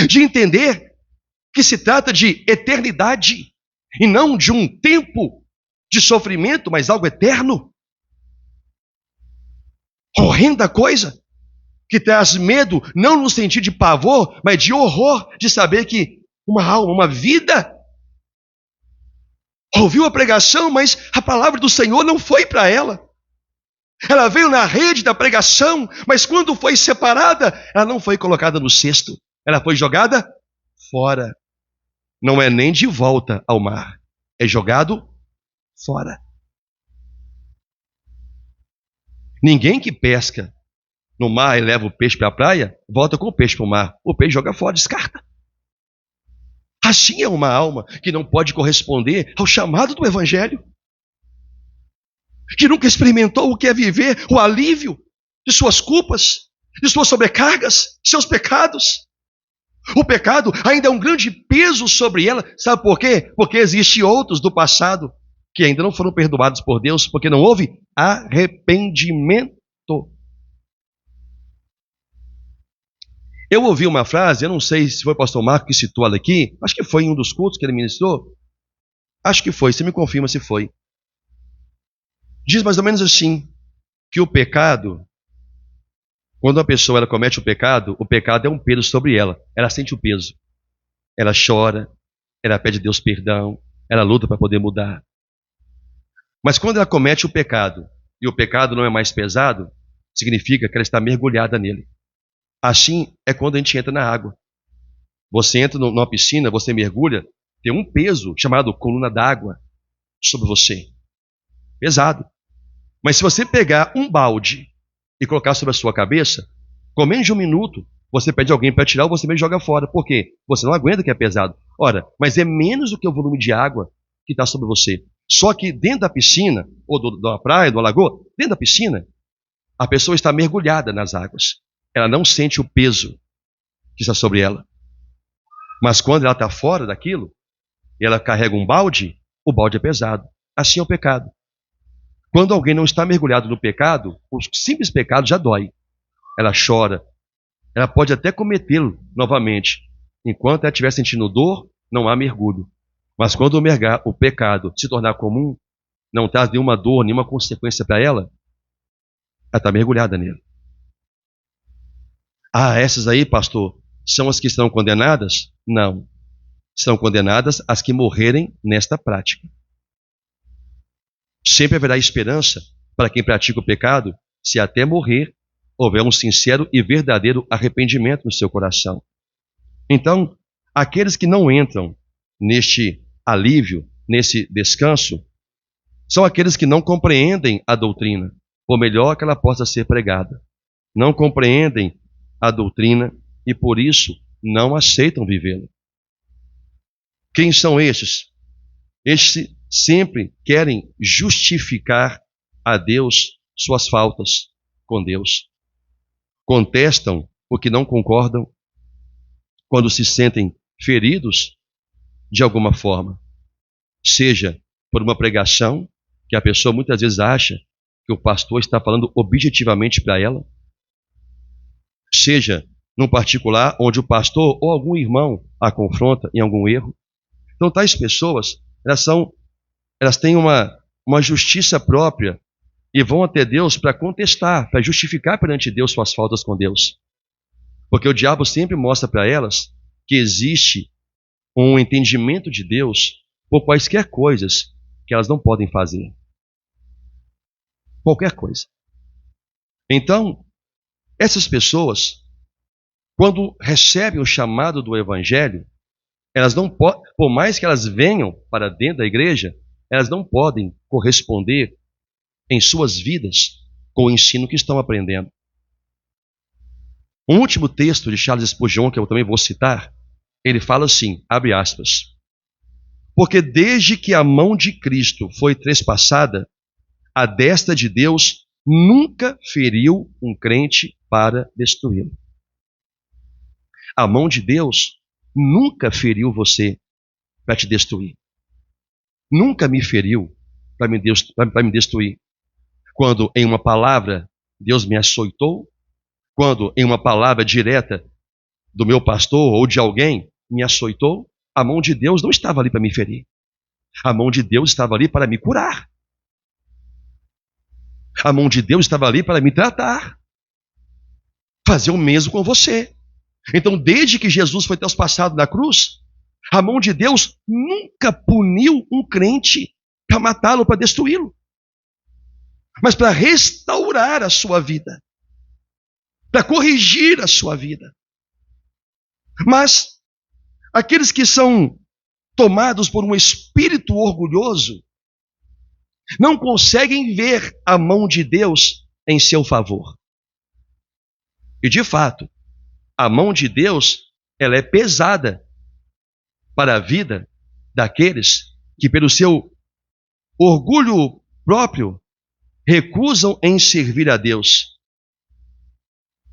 De entender que se trata de eternidade e não de um tempo de sofrimento, mas algo eterno. Horrenda coisa, que traz medo, não no sentido de pavor, mas de horror, de saber que uma alma, uma vida, ouviu a pregação, mas a palavra do Senhor não foi para ela. Ela veio na rede da pregação, mas quando foi separada, ela não foi colocada no cesto, ela foi jogada fora. Não é nem de volta ao mar, é jogado fora. Ninguém que pesca no mar e leva o peixe para a praia, volta com o peixe para o mar. O peixe joga fora, descarta. Assim é uma alma que não pode corresponder ao chamado do Evangelho, que nunca experimentou o que é viver o alívio de suas culpas, de suas sobrecargas, de seus pecados. O pecado ainda é um grande peso sobre ela. Sabe por quê? Porque existem outros do passado que ainda não foram perdoados por Deus, porque não houve arrependimento. Eu ouvi uma frase, eu não sei se foi o pastor Marco que citou ela aqui, acho que foi em um dos cultos que ele ministrou. Acho que foi, você me confirma se foi. Diz mais ou menos assim, que o pecado, quando a pessoa ela comete o pecado é um peso sobre ela. Ela sente o peso. Ela chora, ela pede a Deus perdão, ela luta para poder mudar. Mas quando ela comete o pecado, e o pecado não é mais pesado, significa que ela está mergulhada nele. Assim é quando a gente entra na água. Você entra numa piscina, você mergulha, tem um peso chamado coluna d'água sobre você. Pesado. Mas se você pegar um balde e colocar sobre a sua cabeça, com menos de um minuto, você pede alguém para tirar ou você mesmo joga fora. Por quê? Você não aguenta que é pesado. Ora, mas é menos do que o volume de água que está sobre você. Só que dentro da piscina, ou da praia, do lagoa, dentro da piscina, a pessoa está mergulhada nas águas. Ela não sente o peso que está sobre ela. Mas quando ela está fora daquilo, e ela carrega um balde, o balde é pesado. Assim é o pecado. Quando alguém não está mergulhado no pecado, o simples pecado já dói. Ela chora. Ela pode até cometê-lo novamente. Enquanto ela estiver sentindo dor, não há mergulho. Mas quando o pecado se tornar comum, não traz nenhuma dor, nenhuma consequência para ela, ela está mergulhada nele. Ah, essas aí, pastor, são as que estão condenadas? Não. São condenadas as que morrerem nesta prática. Sempre haverá esperança para quem pratica o pecado, se até morrer houver um sincero e verdadeiro arrependimento no seu coração. Então, aqueles que não entram neste alívio, nesse descanso, são aqueles que não compreendem a doutrina, por melhor que ela possa ser pregada. Não compreendem a doutrina e, por isso, não aceitam vivê-la. Quem são estes? Estes sempre querem justificar a Deus suas faltas com Deus. Contestam o que não concordam quando se sentem feridos de alguma forma. Seja por uma pregação, que a pessoa muitas vezes acha que o pastor está falando objetivamente para ela. Seja num particular onde o pastor ou algum irmão a confronta em algum erro. Então, tais pessoas, elas têm uma justiça própria e vão até Deus para contestar, para justificar perante Deus suas faltas com Deus. Porque o diabo sempre mostra para elas que existe um entendimento de Deus por quaisquer coisas que elas não podem fazer. Qualquer coisa. Então, essas pessoas, quando recebem o chamado do Evangelho, elas não podem, por mais que elas venham para dentro da igreja, elas não podem corresponder em suas vidas com o ensino que estão aprendendo. Um último texto de Charles Spurgeon, que eu também vou citar, ele fala assim, abre aspas, porque desde que a mão de Cristo foi trespassada, a destra de Deus nunca feriu um crente para destruí-lo. A mão de Deus nunca feriu você para te destruir. Nunca me feriu para me destruir. Quando em uma palavra Deus me açoitou, quando em uma palavra direta do meu pastor ou de alguém me açoitou, a mão de Deus não estava ali para me ferir. A mão de Deus estava ali para me curar. A mão de Deus estava ali para me tratar. Fazer o mesmo com você. Então, desde que Jesus foi transpassado na cruz, a mão de Deus nunca puniu um crente para matá-lo, para destruí-lo, mas para restaurar a sua vida, para corrigir a sua vida. Mas aqueles que são tomados por um espírito orgulhoso não conseguem ver a mão de Deus em seu favor. E de fato, a mão de Deus, ela é pesada para a vida daqueles que, pelo seu orgulho próprio, recusam em servir a Deus.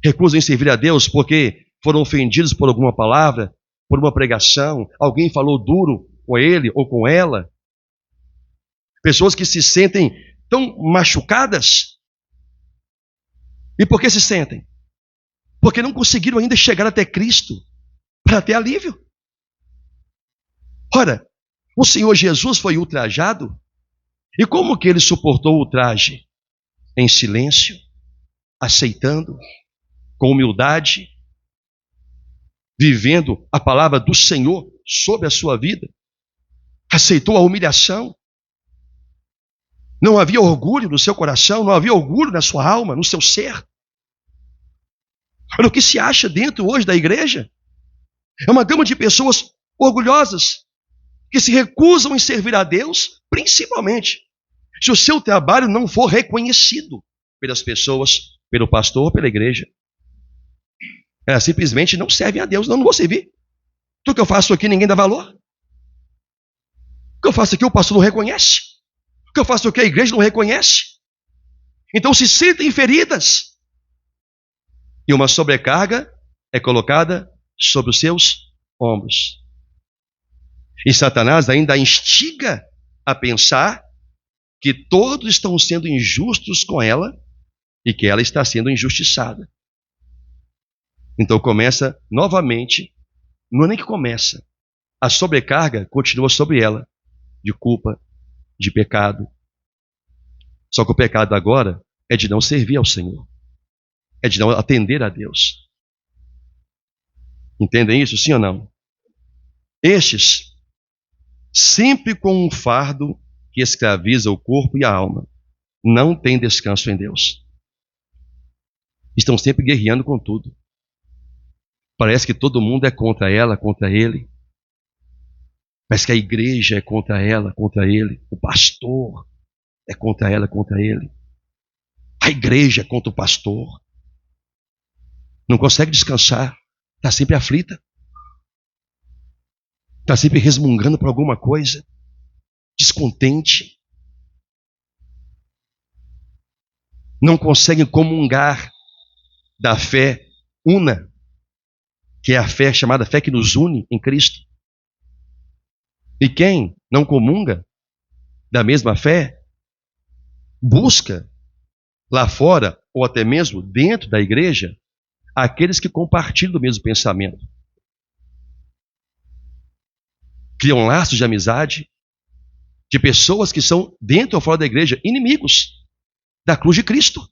Recusam em servir a Deus porque foram ofendidos por alguma palavra, por uma pregação, alguém falou duro com ele ou com ela. Pessoas que se sentem tão machucadas. E por que se sentem? Porque não conseguiram ainda chegar até Cristo para ter alívio. Ora, o Senhor Jesus foi ultrajado. E como que ele suportou o ultraje? Em silêncio, aceitando, com humildade, vivendo a palavra do Senhor sobre a sua vida. Aceitou a humilhação. Não havia orgulho no seu coração, não havia orgulho na sua alma, no seu ser. Olha o que se acha dentro hoje da igreja. É uma gama de pessoas orgulhosas, que se recusam em servir a Deus, principalmente se o seu trabalho não for reconhecido pelas pessoas, pelo pastor, pela igreja. Elas simplesmente não servem a Deus. Não vou servir. Tudo que eu faço aqui ninguém dá valor. O que eu faço aqui o pastor não reconhece. O que eu faço aqui a igreja não reconhece. Então se sentem feridas. E uma sobrecarga é colocada sobre os seus ombros. E Satanás ainda a instiga a pensar que todos estão sendo injustos com ela e que ela está sendo injustiçada. Então começa novamente, não é nem que começa, a sobrecarga continua sobre ela, de culpa, de pecado. Só que o pecado agora é de não servir ao Senhor, é de não atender a Deus. Entendem isso, sim ou não? Estes, sempre com um fardo que escraviza o corpo e a alma, não têm descanso em Deus. Estão sempre guerreando com tudo. Parece que todo mundo é contra ela, contra ele. Parece que a igreja é contra ela, contra ele. O pastor é contra ela, contra ele. A igreja é contra o pastor. Não consegue descansar. Está sempre aflita. Está sempre resmungando por alguma coisa. Descontente. Não consegue comungar da fé una, que é a fé chamada fé que nos une em Cristo. E quem não comunga da mesma fé, busca lá fora, ou até mesmo dentro da igreja, aqueles que compartilham do mesmo pensamento. Criam laços de amizade de pessoas que são, dentro ou fora da igreja, inimigos da cruz de Cristo.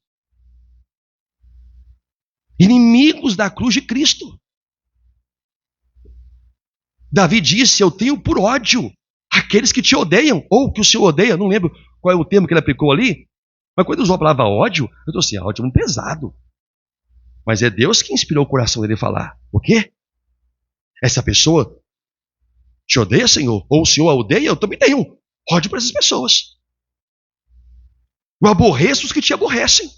Inimigos da cruz de Cristo. Davi disse: eu tenho por ódio aqueles que te odeiam, ou que o Senhor odeia, não lembro qual é o termo que ele aplicou ali, mas quando ele usou a palavra ódio, eu estou assim, ódio é muito pesado. Mas é Deus que inspirou o coração dele a falar. O quê? Essa pessoa te odeia, Senhor? Ou o Senhor a odeia? Eu também tenho ódio para essas pessoas. Eu aborreço os que te aborrecem.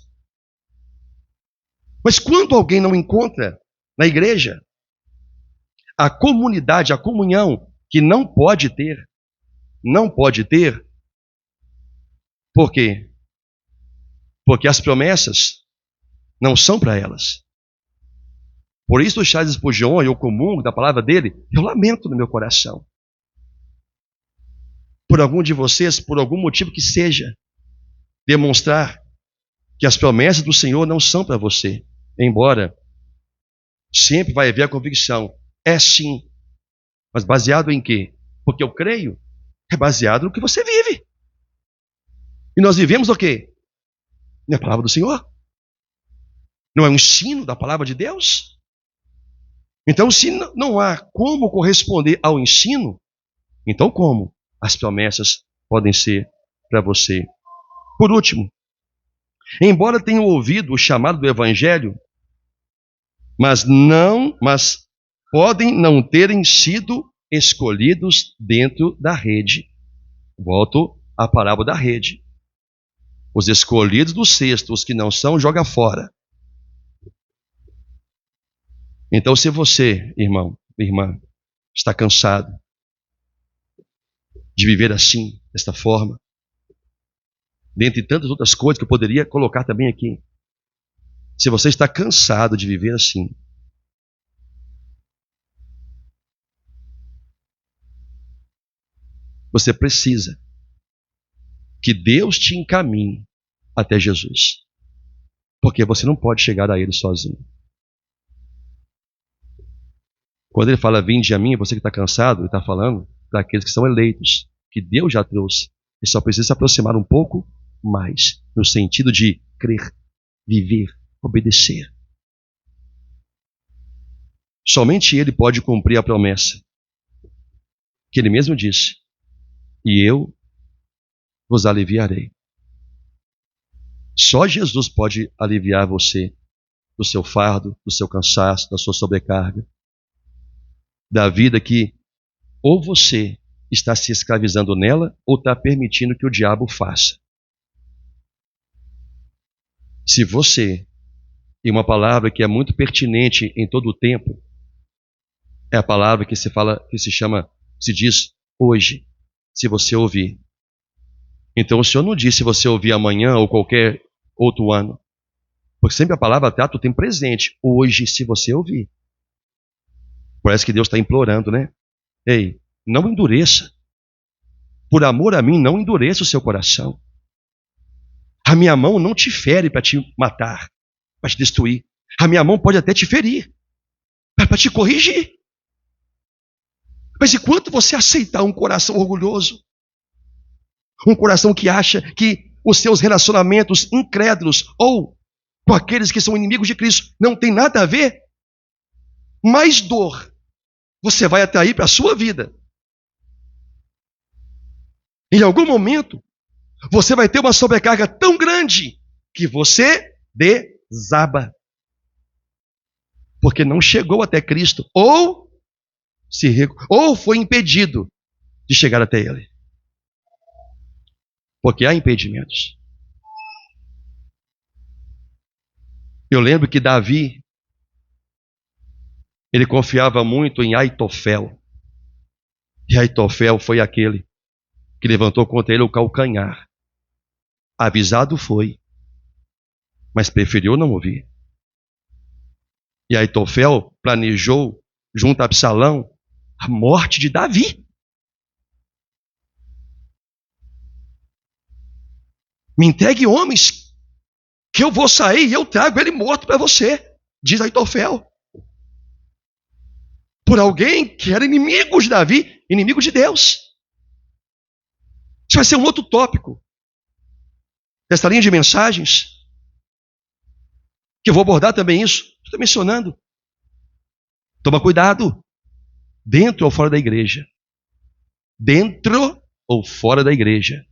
Mas quando alguém não encontra na igreja a comunidade, a comunhão que não pode ter, por quê? Porque as promessas não são para elas. Por isso o Charles Spurgeon, eu comungo da palavra dele, eu lamento no meu coração. Por algum de vocês, por algum motivo que seja, demonstrar que as promessas do Senhor não são para você. Embora sempre vai haver a convicção, é sim. Mas baseado em quê? Porque eu creio, é baseado no que você vive. E nós vivemos o quê? Na palavra do Senhor. Não é um ensino da palavra de Deus? Então, se não há como corresponder ao ensino, então como as promessas podem ser para você? Por último, embora tenham ouvido o chamado do Evangelho, mas podem não terem sido escolhidos dentro da rede. Volto à parábola da rede. Os escolhidos do cesto, os que não são, joga fora. Então, se você, irmão, irmã, está cansado de viver assim, desta forma, dentre tantas outras coisas que eu poderia colocar também aqui, se você está cansado de viver assim, você precisa que Deus te encaminhe até Jesus. Porque você não pode chegar a Ele sozinho. Quando Ele fala, vinde a mim, você que está cansado, Ele está falando para aqueles que são eleitos, que Deus já trouxe. E só precisa se aproximar um pouco mais, no sentido de crer, viver, obedecer. Somente Ele pode cumprir a promessa que Ele mesmo disse: e eu vos aliviarei. Só Jesus pode aliviar você do seu fardo, do seu cansaço, da sua sobrecarga, da vida que ou você está se escravizando nela ou está permitindo que o diabo faça. Se você, e uma palavra que é muito pertinente em todo o tempo, é a palavra que se fala, que se diz hoje, se você ouvir. Então o Senhor não diz se você ouvir amanhã ou qualquer outro ano. Porque sempre a palavra trata o tempo presente. Hoje, se você ouvir. Parece que Deus está implorando, né? Ei, não endureça. Por amor a mim, não endureça o seu coração. A minha mão não te fere para te matar, para te destruir. A minha mão pode até te ferir, para te corrigir. Mas enquanto você aceitar um coração orgulhoso, um coração que acha que os seus relacionamentos incrédulos ou com aqueles que são inimigos de Cristo não tem nada a ver, mais dor você vai atrair para a sua vida. Em algum momento, você vai ter uma sobrecarga tão grande que você desaba. Porque não chegou até Cristo, ou foi impedido de chegar até Ele. Porque há impedimentos. Eu lembro que Davi, ele confiava muito em Aitofel. E Aitofel foi aquele que levantou contra ele o calcanhar. Avisado foi, mas preferiu não ouvir. E Aitofel planejou, junto a Absalão, a morte de Davi. Me entregue homens, que eu vou sair e eu trago ele morto para você, diz Aitofel. Por alguém que era inimigo de Davi, inimigo de Deus. Isso vai ser um outro tópico dessa linha de mensagens, que eu vou abordar também isso. Estou mencionando. Toma cuidado. Dentro ou fora da igreja. Dentro ou fora da igreja.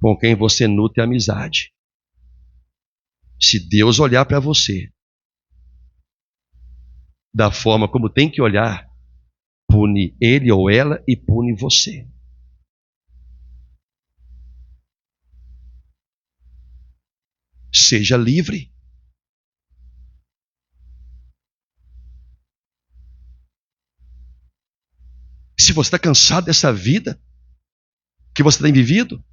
Com quem você nutre amizade. Se Deus olhar para você da forma como tem que olhar, pune ele ou ela e pune você. Seja livre. Se você está cansado dessa vida que você tem vivido,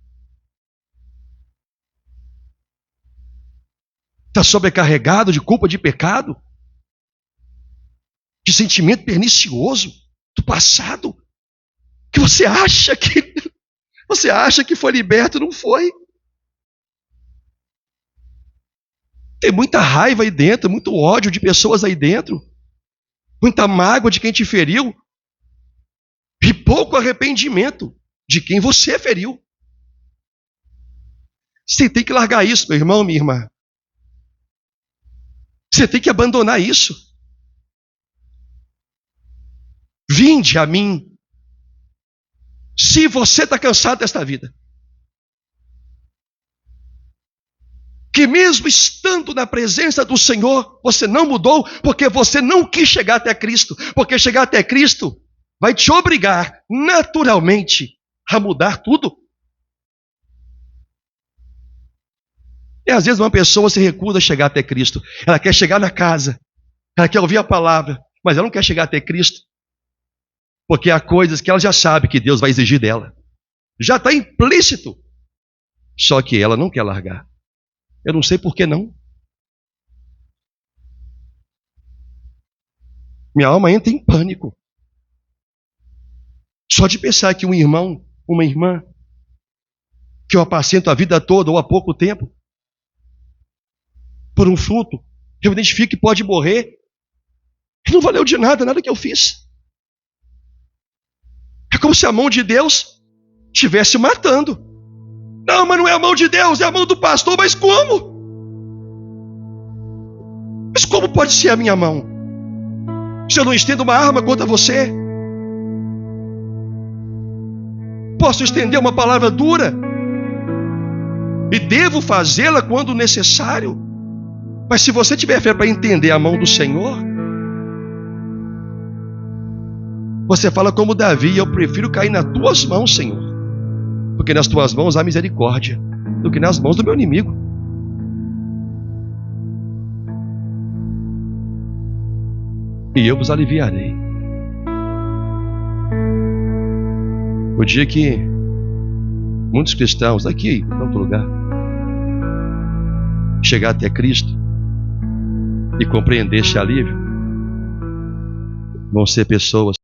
está sobrecarregado de culpa de pecado, de sentimento pernicioso do passado, que você acha que foi liberto, não foi. Tem muita raiva aí dentro, muito ódio de pessoas aí dentro, muita mágoa de quem te feriu e pouco arrependimento de quem você feriu. Você tem que largar isso, meu irmão, minha irmã. Você tem que abandonar isso. Vinde a mim. Se você está cansado desta vida, que mesmo estando na presença do Senhor, você não mudou, porque você não quis chegar até Cristo. Porque chegar até Cristo vai te obrigar, naturalmente, a mudar tudo. E às vezes uma pessoa se recusa a chegar até Cristo. Ela quer chegar na casa, ela quer ouvir a palavra, mas ela não quer chegar até Cristo. Porque há coisas que ela já sabe que Deus vai exigir dela. Já está implícito. Só que ela não quer largar. Eu não sei por que não. Minha alma entra em pânico. Só de pensar que um irmão, uma irmã, que eu apacento a vida toda ou há pouco tempo, por um fruto, eu identifico que pode morrer, e não valeu de nada que eu fiz. É como se a mão de Deus estivesse matando. Não, mas não é a mão de Deus, é a mão do pastor. Mas como? Mas como pode ser a minha mão? Se eu não estendo uma arma contra você? Posso estender uma palavra dura? E devo fazê-la quando necessário? Mas se você tiver fé para entender a mão do Senhor, você fala como Davi: eu prefiro cair nas tuas mãos, Senhor, porque nas tuas mãos há misericórdia, do que nas mãos do meu inimigo. E eu vos aliviarei. O dia que muitos cristãos daqui, em outro lugar, chegar até Cristo e compreender esse alívio, vão ser pessoas